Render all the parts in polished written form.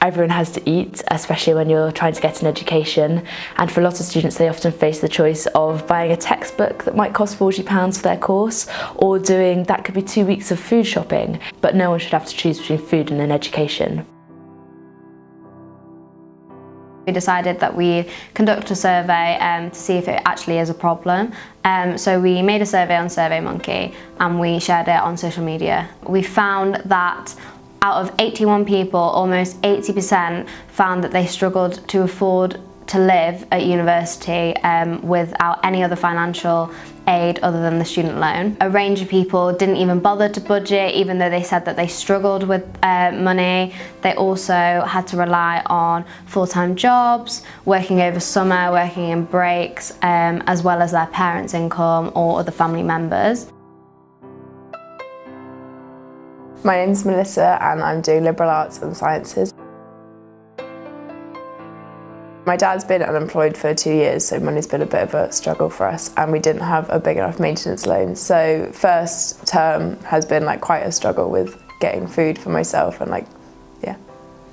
Everyone has to eat, especially when you're trying to get an education, and for a lot of students they often face the choice of buying a textbook that might cost £40 for their course, or doing that could be 2 weeks of food shopping, but no one should have to choose between food and an education. We decided that we conduct a survey to see if it actually is a problem. So we made a survey on SurveyMonkey and we shared it on social media. We found that out of 81 people, almost 80% found that they struggled to afford to live at university without any other financial aid other than the student loan. A range of people didn't even bother to budget, even though they said that they struggled with money. They also had to rely on full-time jobs, working over summer, working in breaks, as well as their parents' income or other family members. My name's Melissa and I'm doing liberal arts and sciences. My dad's been unemployed for 2 years, so money's been a bit of a struggle for us, and we didn't have a big enough maintenance loan. So first term has been like quite a struggle with getting food for myself and yeah.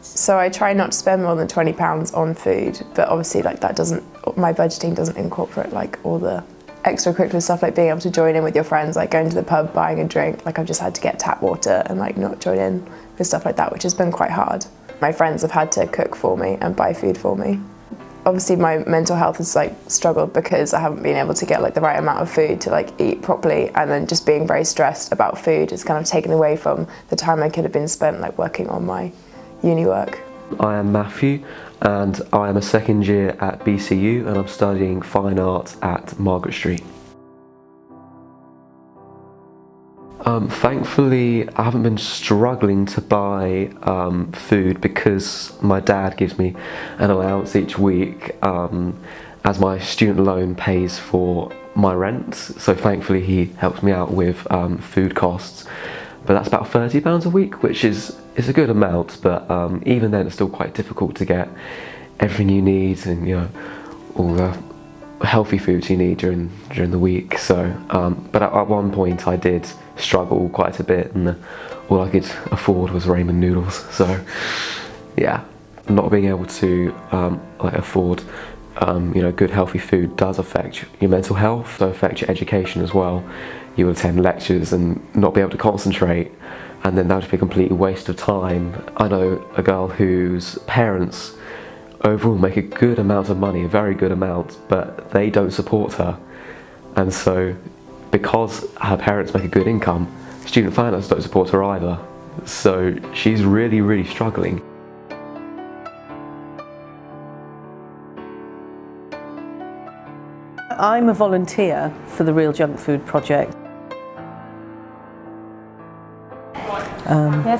So I try not to spend more than £20 on food, but obviously my budgeting doesn't incorporate like all the extracurricular stuff, like being able to join in with your friends, like going to the pub, buying a drink. Like I've just had to get tap water and like not join in with stuff like that, which has been quite hard. My friends have had to cook for me and buy food for me. Obviously my mental health has like struggled because I haven't been able to get like the right amount of food to like eat properly, and then just being very stressed about food has kind of taken away from the time I could have been spent like working on my uni work. I am Matthew and I am a second year at BCU and I'm studying fine arts at Margaret Street. Thankfully I haven't been struggling to buy food because my dad gives me an allowance each week as my student loan pays for my rent, so thankfully he helps me out with food costs. But that's about £30 a week, which is a good amount, but even then it's still quite difficult to get everything you need and all the healthy foods you need during the week. So but at one point I did struggle quite a bit, and all I could afford was ramen noodles. So yeah, not being able to afford good healthy food does affect your mental health, so affect your education as well. You will attend lectures and not be able to concentrate, and then that would be a complete waste of time. I know a girl whose parents overall make a good amount of money, a very good amount, but they don't support her. And so because her parents make a good income, student finance don't support her either. So she's really, really struggling. I'm a volunteer for the Real Junk Food Project.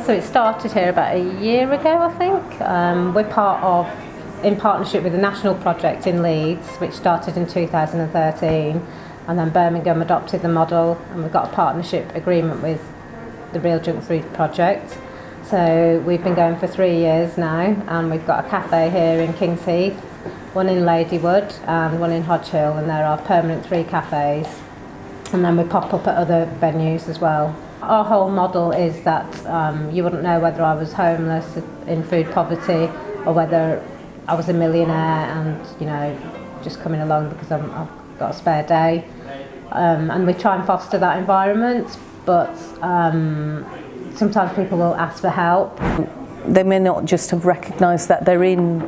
So it started here about a year ago, I think. We're in partnership with the national project in Leeds, which started in 2013, and then Birmingham adopted the model, and we've got a partnership agreement with the Real Junk Food Project. So we've been going for 3 years now, and we've got a cafe here in Kings Heath, one in Ladywood and one in Hodge Hill, and there are permanent 3 cafes, and then we pop up at other venues as well. Our whole model is that you wouldn't know whether I was homeless, in food poverty, or whether I was a millionaire and just coming along because I've got a spare day. And we try and foster that environment, but sometimes people will ask for help. They may not just have recognised that they're in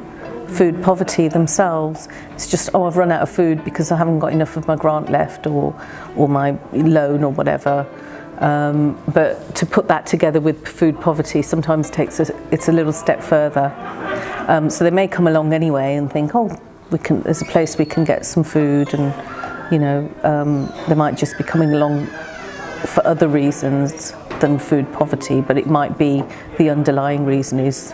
food poverty themselves. It's just, oh, I've run out of food because I haven't got enough of my grant left or my loan or whatever. But to put that together with food poverty sometimes it's a little step further. So they may come along anyway and think, oh, there's a place we can get some food, and they might just be coming along for other reasons than food poverty, but it might be the underlying reason is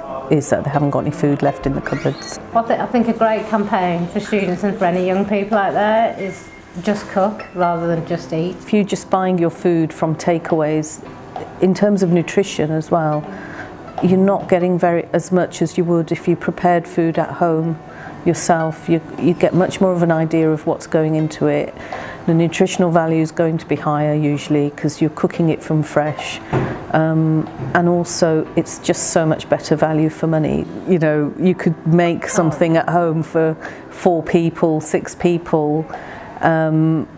that they haven't got any food left in the cupboards. I think a great campaign for students and for any young people out there is just cook rather than just eat. If you're just buying your food from takeaways, in terms of nutrition as well, you're not getting as much as you would if you prepared food at home yourself. You get much more of an idea of what's going into it. The nutritional value is going to be higher usually because you're cooking it from fresh, and also it's just so much better value for money. You know, you could make something at home for 4 people, 6 people,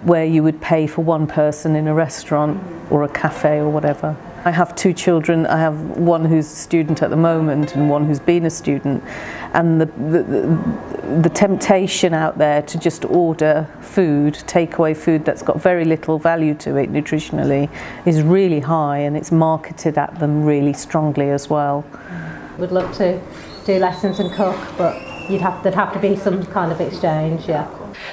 where you would pay for one person in a restaurant or a cafe or whatever. I have 2 children. I have one who's a student at the moment and one who's been a student, and the temptation out there to just order food, takeaway food that's got very little value to it nutritionally, is really high, and it's marketed at them really strongly as well. Would love to do lessons and cook, but there'd have to be some kind of exchange, yeah.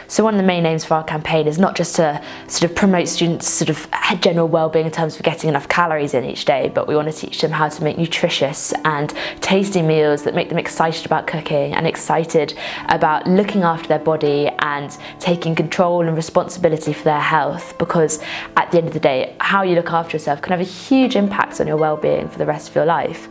So one of the main aims for our campaign is not just to sort of promote students' sort of general well-being in terms of getting enough calories in each day, but we want to teach them how to make nutritious and tasty meals that make them excited about cooking and excited about looking after their body and taking control and responsibility for their health, because at the end of the day, how you look after yourself can have a huge impact on your well-being for the rest of your life.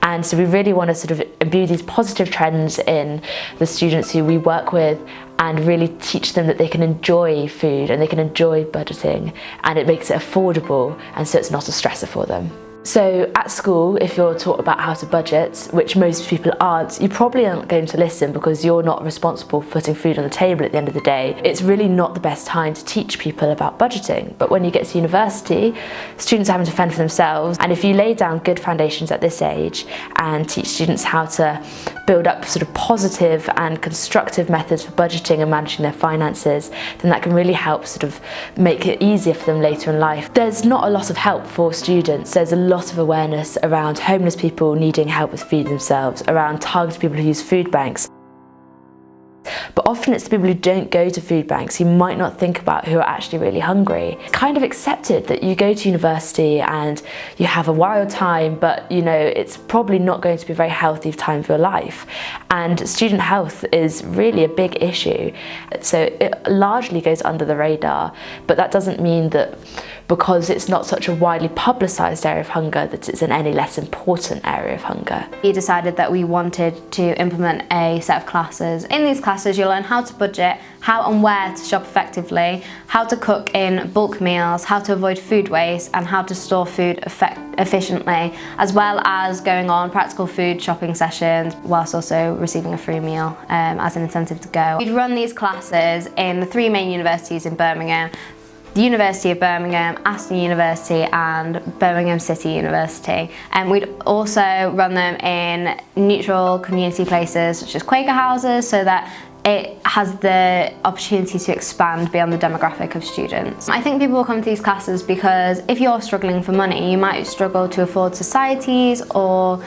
And so we really want to sort of imbue these positive trends in the students who we work with, and really teach them that they can enjoy food and they can enjoy budgeting, and it makes it affordable, and so it's not a stressor for them. So at school, if you're taught about how to budget, which most people aren't, you probably aren't going to listen because you're not responsible for putting food on the table at the end of the day. It's really not the best time to teach people about budgeting. But when you get to university, students are having to fend for themselves. And if you lay down good foundations at this age and teach students how to build up sort of positive and constructive methods for budgeting and managing their finances, then that can really help sort of make it easier for them later in life. There's not a lot of help for students. There's a lot of awareness around homeless people needing help with feeding themselves, around targeted people who use food banks. But often it's the people who don't go to food banks who might not think about who are actually really hungry. It's kind of accepted that you go to university and you have a wild time, but you know, it's probably not going to be a very healthy time for your life. And student health is really a big issue. So it largely goes under the radar, but that doesn't mean that because it's not such a widely publicised area of hunger that it's an any less important area of hunger. We decided that we wanted to implement a set of classes. In these classes you'll learn how to budget, how and where to shop effectively, how to cook in bulk meals, how to avoid food waste, and how to store food efficiently, as well as going on practical food shopping sessions whilst also receiving a free meal as an incentive to go. We'd run these classes in the 3 main universities in Birmingham: the University of Birmingham, Aston University and Birmingham City University. And we'd also run them in neutral community places such as Quaker houses, so that it has the opportunity to expand beyond the demographic of students. I think people will come to these classes because if you're struggling for money, you might struggle to afford societies or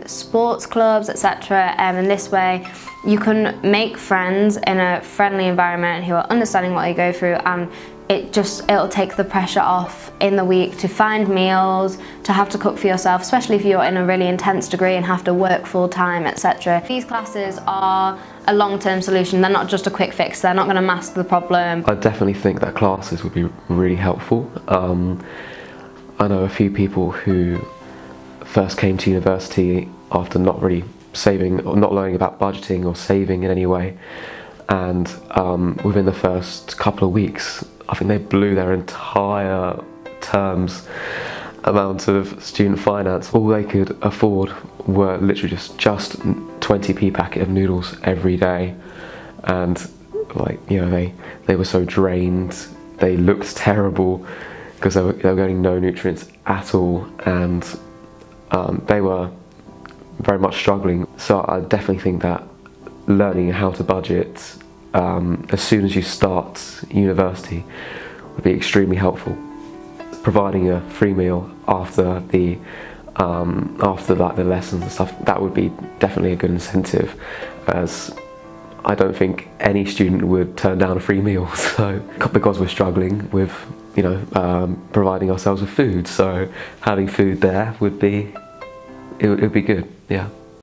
sports clubs, etc. And this way you can make friends in a friendly environment who are understanding what you go through, and it'll take the pressure off in the week to find meals, to have to cook for yourself, especially if you're in a really intense degree and have to work full time, etc. These classes are a long-term solution. They're not just a quick fix. They're not going to mask the problem. I definitely think that classes would be really helpful. I know a few people who first came to university after not really saving or not learning about budgeting or saving in any way, and within the first couple of weeks I think they blew their entire term's amount of student finance. All they could afford were literally just 20p packet of noodles every day, and like, you know, they were so drained, they looked terrible because they were getting no nutrients at all, and they were very much struggling. So I definitely think that learning how to budget as soon as you start university would be extremely helpful. Providing a free meal after the lessons and stuff, that would be definitely a good incentive, as I don't think any student would turn down a free meal. So because we're struggling with, you know, providing ourselves with food, so having food there would be good. Yeah.